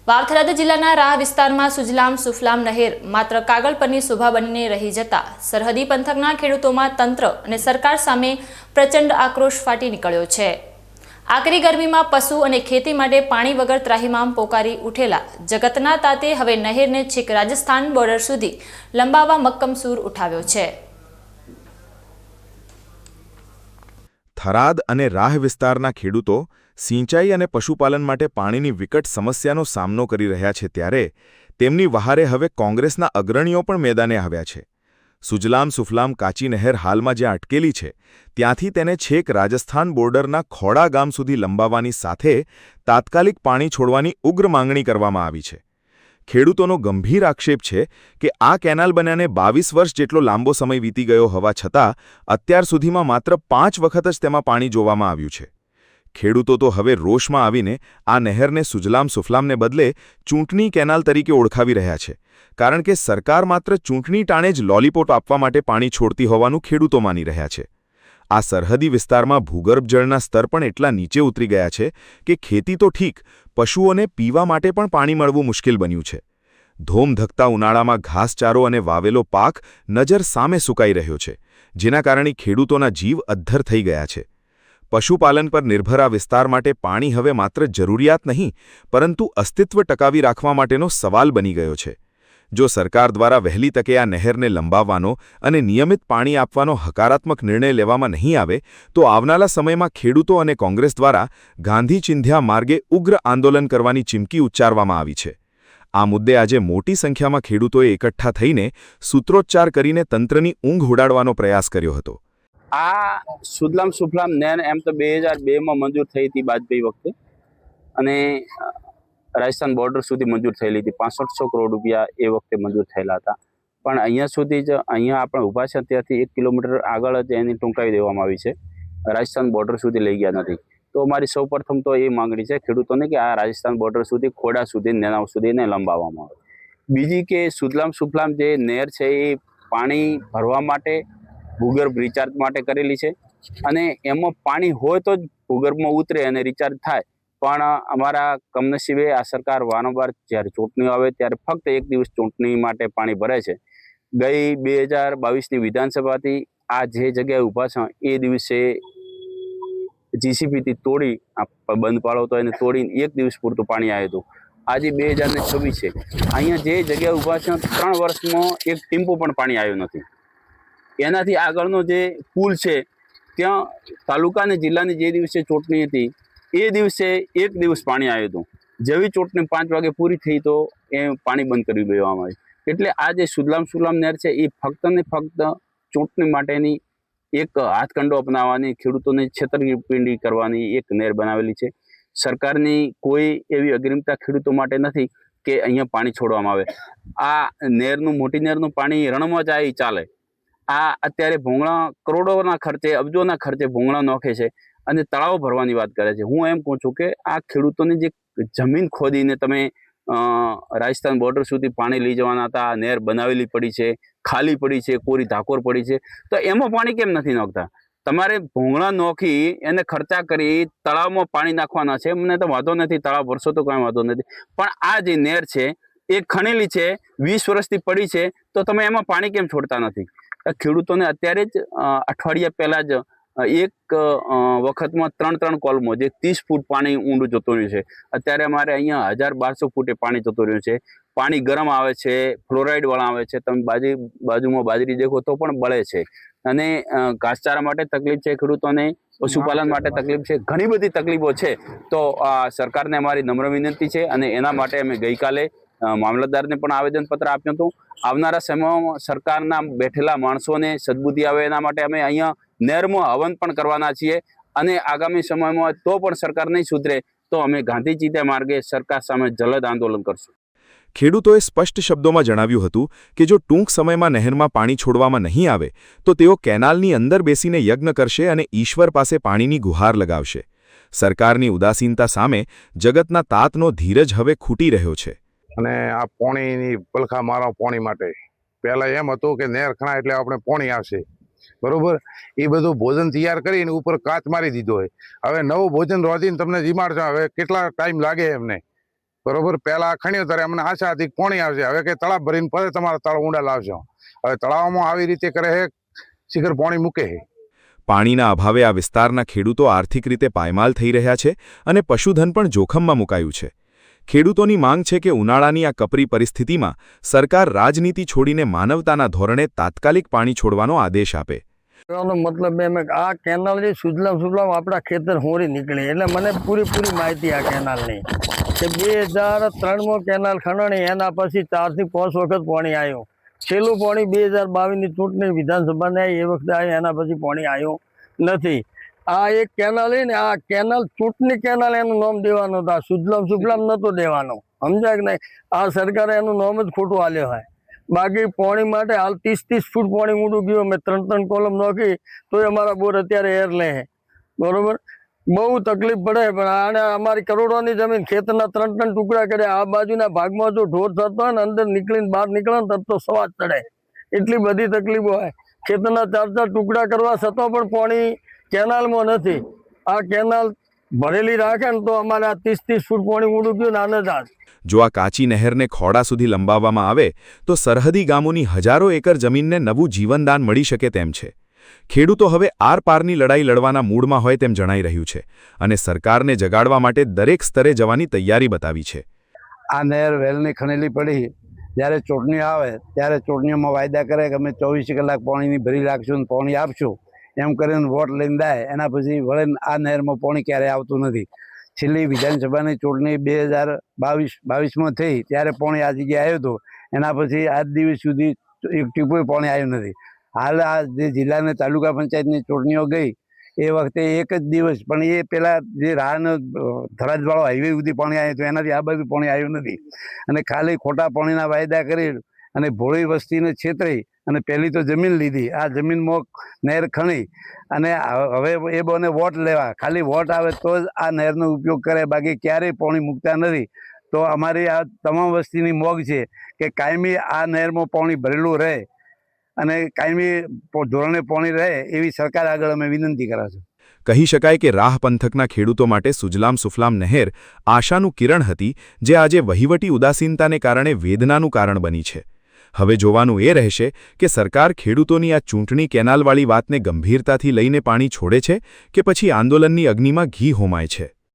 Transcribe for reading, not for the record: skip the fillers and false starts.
વાવથરાદ જિલ્લાના રાહ વિસ્તારમાં સુજલામ સુફલામ નહેર માત્ર કાગળ પરની શોભા બનીને રહી જતા સરહદી પંથકના ખેડૂતોમાં તંત્ર અને સરકાર સામે પ્રચંડ આક્રોશ ફાટી નીકળ્યો છે। આકરી ગરમીમાં પશુ અને ખેતી માટે પાણી વગર ત્રાહિમામ પોકારી ઉઠેલા જગતના તાતે હવે નહેરને છેક રાજસ્થાન બોર્ડર સુધી લંબાવવા મક્કમ સૂર ઉઠાવ્યો છે। થરાદ અને રાહ વિસ્તારના ખેડૂતો સિંચાઈ અને પશુપાલન માટે પાણીની વિકટ સમસ્યાનો સામનો કરી રહ્યા છે ત્યારે તેમની વહારે હવે કોંગ્રેસના અગ્રણીઓ પણ મેદાને આવ્યા છે। સુજલામ સુફલામ કાચી નહેર હાલમાં જ્યાં અટકેલી છે ત્યાંથી તેને છેક રાજસ્થાન બોર્ડરના ખોડા ગામ સુધી લંબાવવાની સાથે તાત્કાલિક પાણી છોડવાની ઉગ્ર માંગણી કરવામાં આવી છે। ખેડૂતોનો ગંભીર આક્ષેપ છે કે આ કેનાલ બન્યાને 22 વર્ષ જેટલો લાંબો સમય વીતી ગયો હોવા છતાં અત્યાર સુધીમાં માત્ર 5 વખત જ તેમાં પાણી જોવામાં આવ્યું છે। ખેડૂતો તો હવે રોષમાં આવીને આ નહેરને સુજલામ સુફલામને બદલે ચૂંટણી કેનાલ તરીકે ઓળખાવી રહ્યા છે, કારણ કે સરકાર માત્ર ચૂંટણી ટાણે જ લોલીપોપ આપવા માટે પાણી છોડતી હોવાનું ખેડૂતો માની રહ્યા છે। આ સરહદી વિસ્તારમાં ભૂગર્ભ જળના સ્તર પણ એટલા નીચે ઉતરી ગયા છે કે ખેતી તો ઠીક, પશુઓને પીવા માટે પણ પાણી મળવું મુશ્કેલ બન્યું છે। ધોમધખતા ઉનાળામાં ઘાસચારો અને વાવેલો પાક નજર સામે સુકાઈ રહ્યો છે, જેના કારણે ખેડૂતોના જીવ અદ્ધર થઈ ગયા છે। પશુપાલન પર નિર્ભર આ વિસ્તાર માટે પાણી હવે માત્ર જરૂરિયાત નહીં, પરંતુ અસ્તિત્વ ટકાવી રાખવા માટેનો સવાલ બની ગયો છે। જો સરકાર દ્વારા વહેલી તકે આ નહેરને લંબાવવાનો અને નિયમિત પાણી આપવાનો હકારાત્મક નિર્ણય લેવામાં નહીં આવે તો આવનારા સમયમાં ખેડૂતો અને કોંગ્રેસ દ્વારા ગાંધી ચિંધ્યા માર્ગે ઉગ્ર આંદોલન કરવાની ચીમકી ઉચ્ચારવામાં આવી છે। આ મુદ્દે આજે મોટી સંખ્યામાં ખેડૂતોએ એકઠા થઈને સૂત્રોચ્ચાર કરીને તંત્રની ઊંઘ ઉડાડવાનો પ્રયાસ કર્યો હતો। આ સુજલામ સુફલામ નહેર એમ તો 2002માં મંજૂર થઈ હતી વાજપેયી વખતે, અને રાજસ્થાન બોર્ડર સુધી મંજૂર થયેલી હતી। 6500 કરોડ રૂપિયા એ વખતે મંજૂર થયેલા હતા, પણ અહીંયા સુધી જ અહીંયા આપણે ઊભા છે ત્યાંથી 1 કિલોમીટર આગળ જ એની ટૂંકાવી દેવામાં આવી છે, રાજસ્થાન બોર્ડર સુધી લઈ ગયા નથી। તો મારી સૌપ્રથમ તો એ માંગણી છે ખેડૂતોને કે આ રાજસ્થાન બોર્ડર સુધી ખોડા સુધી નેનાવ સુધી એને લંબાવવામાં આવે। બીજી કે સુજલામ સુફલામ જે નહેર છે એ પાણી ભરવા માટે ભૂગર્ભ રિચાર્જ માટે કરેલી છે, અને એમાં પાણી હોય તો જ ભૂગર્ભમાં ઉતરે અને રિચાર્જ થાય। પણ અમારા કમનસીબે આ સરકાર વારંવાર જ્યારે ચૂંટણીઓ આવે ત્યારે ફક્ત 1 દિવસ ચૂંટણી માટે પાણી ભરે છે। ગઈ 2022ની વિધાનસભાથી આ જે જગ્યાએ ઊભા છે એ દિવસે જીસીબીથી તોડી બંધ પાડો તો એને તોડીને 1 દિવસ પૂરતું પાણી આવ્યું હતું। આજે 2026 છે, અહીંયા જે જગ્યાએ ઊભા છે 3 વર્ષમાં એક ટીમ્પો પણ પાણી આવ્યું નથી। એનાથી આગળનો જે પુલ છે ત્યાં તાલુકા અને જિલ્લાની જે દિવસે ચૂંટણી હતી એ દિવસે 1 દિવસ પાણી આવ્યું હતું। જેવી ચૂંટણી 5 વાગે પૂરી થઈ તો એ પાણી બંધ કરી દેવામાં આવ્યું। એટલે આ જે સુજલામ સુફલામ નહેર છે એ ફક્ત ને ફક્ત ચૂંટણી માટેની એક હાથકંડો અપનાવવાની, ખેડૂતોને છેતરપિંડી કરવાની એક નહેર બનાવેલી છે। સરકારની કોઈ એવી અગ્રિમતા ખેડૂતો માટે નથી કે અહીંયા પાણી છોડવામાં આવે। આ નહેરનું, મોટી નહેરનું પાણી રણમાં જાય ચાલે। આ અત્યારે ભોંગળા કરોડોના ખર્ચે, અબજોના ખર્ચે ભોંગળા નોખે છે અને તળાવ ભરવાની વાત કરે છે। હું એમ કહું છું કે આ ખેડૂતોની જે જમીન ખોદીને તમે રાજસ્થાન બોર્ડર સુધી પાણી લઈ જવાના હતા, નહેર બનાવેલી પડી છે, ખાલી પડી છે, કોરી ધાકોર પડી છે, તો એમાં પાણી કેમ નથી નાખતા? તમારે ભોંગળા નોખી એને ખર્ચા કરી તળાવમાં પાણી નાખવાના છે, મને તો વાંધો નથી, તળાવ ભરશો તો કાંઈ વાંધો નથી, પણ આ જે નહેર છે એ ખણેલી છે, 20 વર્ષથી પડી છે, તો તમે એમાં પાણી કેમ છોડતા નથી? ખેડૂતોને અત્યારે જ અઠવાડિયા પહેલા જ એક વખતમાં 3 કોલમાં જે 30 ફૂટ પાણી ઊંડું જતું રહ્યું છે, અત્યારે અમારે અહીંયા 1200 ફૂટે પાણી જતું રહ્યું છે। પાણી ગરમ આવે છે, ફ્લોરાઇડ વાળા આવે છે, તમે બાજુમાં બાજરી દેખો તો પણ બળે છે, અને ઘાસચારા માટે તકલીફ છે ખેડૂતોને, પશુપાલન માટે તકલીફ છે, ઘણી બધી તકલીફો છે। તો સરકારને અમારી નમ્ર વિનંતી છે, અને એના માટે અમે ગઈકાલે મામલતદારને પણ આવેદનપત્ર આપ્યું હતું। આવનારા સમયમાં સરકારના બેઠેલા માણસોને સદબુદ્ધિ આવે એના માટે અમે અહીંયા નહેરમાં હવન પણ કરવાના છીએ, અને આગામી સમયમાં તો પણ સરકાર નહીં સુધરે તો અમે ગાંધી ચિંધ્યા માર્ગે સરકાર સામે જલદ આંદોલન કરશું। ખેડૂતોએ સ્પષ્ટ શબ્દોમાં જણાવ્યું હતું કે જો ટૂંક સમયમાં નહેરમાં પાણી છોડવામાં નહીં આવે તો તેઓ કેનાલની અંદર બેસીને યજ્ઞ કરશે અને ઈશ્વર પાસે પાણીની ગુહાર લગાવશે। સરકારની ઉદાસીનતા સામે જગતના તાતનો ધીરજ હવે ખૂટી રહ્યો છે। અને આ પાણીની પલખા મારવા પાણી માટે પહેલાં એમ હતું કે નહેર ખણાય એટલે આપણે પાણી આવશે, બરોબર? એ બધું ભોજન તૈયાર કરીને ઉપર કાચ મારી દીધો હોય। હવે નવું ભોજન રોધીને તમને જીમાડશો, હવે કેટલા ટાઈમ લાગે એમને, બરોબર પહેલા ખણ્યો ત્યારે અમને આશા હતી કે પાણી આવશે, હવે કે તળાવ ભરીને પછી તમારા તળાવ ઊંડા લાવશો. હવે તળાવમાં આવી રીતે કરે છે, શિખર પાણી મૂકે છે. પાણીના અભાવે આ વિસ્તારના ખેડૂતો આર્થિક રીતે પાયમાલ થઈ રહ્યા છે અને પશુધન પણ જોખમમાં મુકાયું છે. ખેડૂતોની માંગ છે કે ઉનાળાની આ કપરી પરિસ્થિતિમાં સરકાર રાજનીતિ છોડીને માનવતાના ધોરણે તાત્કાલિક પાણી છોડવાનો આદેશ આપે. કહેવાનો મતલબ એમ કે આ કેનાલ જે સુજલામ આપણા ખેતર હોરી નીકળી, એટલે મને પૂરી માહિતી આ કેનાલની કે 2003માં કેનાલ ખણાણી, એના પછી 4 થી 5 વખત પાણી આવ્યું. છેલ્લું પાણી 2022ની ચૂંટણી વિધાનસભાને આવી એ વખતે આવ્યું, એના પછી પાણી આવ્યું નથી. આ એક કેનાલ ને આ કેનાલ ચૂંટણી કેનાલ એનું નામ દેવાનું હતું, સુજલામ નતો દેવાનો, સમજાય કે નહીં? આ સરકારે એનું નામ જ ખોટું આલ્યો હોય. બાકી પાણી માટે હાલ 30 ફૂટ પાણી ઊંડું ગયું, અમે 3 કોલમ નાખી તો અમારા બોર અત્યારે એર લે છે. બરોબર, બહુ તકલીફ પડે. પણ આને અમારી કરોડોની જમીન ખેતરના 3 ટુકડા કર્યા. આ બાજુના ભાગમાં જો ઢોર થતો હોય ને અંદર નીકળીને બહાર નીકળે ને તો સવાજ ચડે, એટલી બધી તકલીફો હોય. ખેતરના 4 ટુકડા કરવા છતાં પણ પાણી કેનાલમાં નથી. આ કેનાલ ભરેલી રાખે ને તો અમારે આ 30 ફૂટ પાણી ઊંડું ગયું ને આને જ. જો આ કાચી નહેરને ખોડા સુધી લંબાવવામાં આવે તો સરહદી ગામોની હજારો એકર જમીનને નવું જીવનદાન મળી શકે તેમ છે. ખેડૂતો હવે આરપારની લડાઈ લડવાના મૂડમાં હોય તેમ જણાઈ રહ્યું છે અને સરકારને જગાડવા માટે દરેક સ્તરે જવાની તૈયારી બતાવી છે. આ નહેર વેલની ખણેલી પડી, જ્યારે ચૂંટણી આવે ત્યારે ચૂંટણીઓમાં વાયદા કરે કે અમે 24 કલાક પાણીની ભરી રાખશું ને પાણી આપશું, એમ કરીને વોટ લઈને જાય. એના પછી વળે આ નહેરમાં પાણી ક્યારેય આવતું નથી. છેલ્લી વિધાનસભાની ચૂંટણી 2022માં થઈ ત્યારે પાણી આ જગ્યાએ આવ્યું હતું, એના પછી આજ દિવસ સુધી એક ટીપું પાણી આવ્યું નથી. હાલ આ જે જિલ્લા તાલુકા પંચાયતની ચૂંટણીઓ ગઈ એ વખતે એક જ દિવસ, પણ એ પેલા જે રાહનો થરાદવાળો હાઈવે સુધી પાણી આવ્યું હતું, એનાથી આ બાજુ પાણી આવ્યું નથી. અને ખાલી ખોટા પાણીના વાયદા કરી અને ભોળી વસ્તીને છેતરી અને પહેલી તો જમીન લીધી, આ જમીનમાં નહેર ખણી અને હવે એ બોને વોટ લેવા, ખાલી વોટ આવે તો જ આ નહેરનો ઉપયોગ કરે, બાકી ક્યારેય પાણી મૂકતા નથી. તો અમારી આ તમામ વસ્તીની મોગ છે કે કાયમી આ નહેરમાં પાણી ભરેલું રહે અને કાયમી ધોરણે પાણી રહે એવી સરકાર આગળ અમે વિનંતી કરાશું. કહી શકાય કે રાહ પંથકના ખેડૂતો માટે સુજલામ સુફલામ નહેર આશાનું કિરણ હતી, જે આજે વહીવટી ઉદાસીનતાને કારણે વેદનાનું કારણ બની છે. હવે જોવાનું એ રહેશે કે સરકાર ખેડૂતોની આ ચૂંટણી કેનાલવાળી વાતને ગંભીરતાથી લઈને પાણી છોડે છે કે પછી આંદોલનની અગ્નિમાં ઘી હોમાય છે.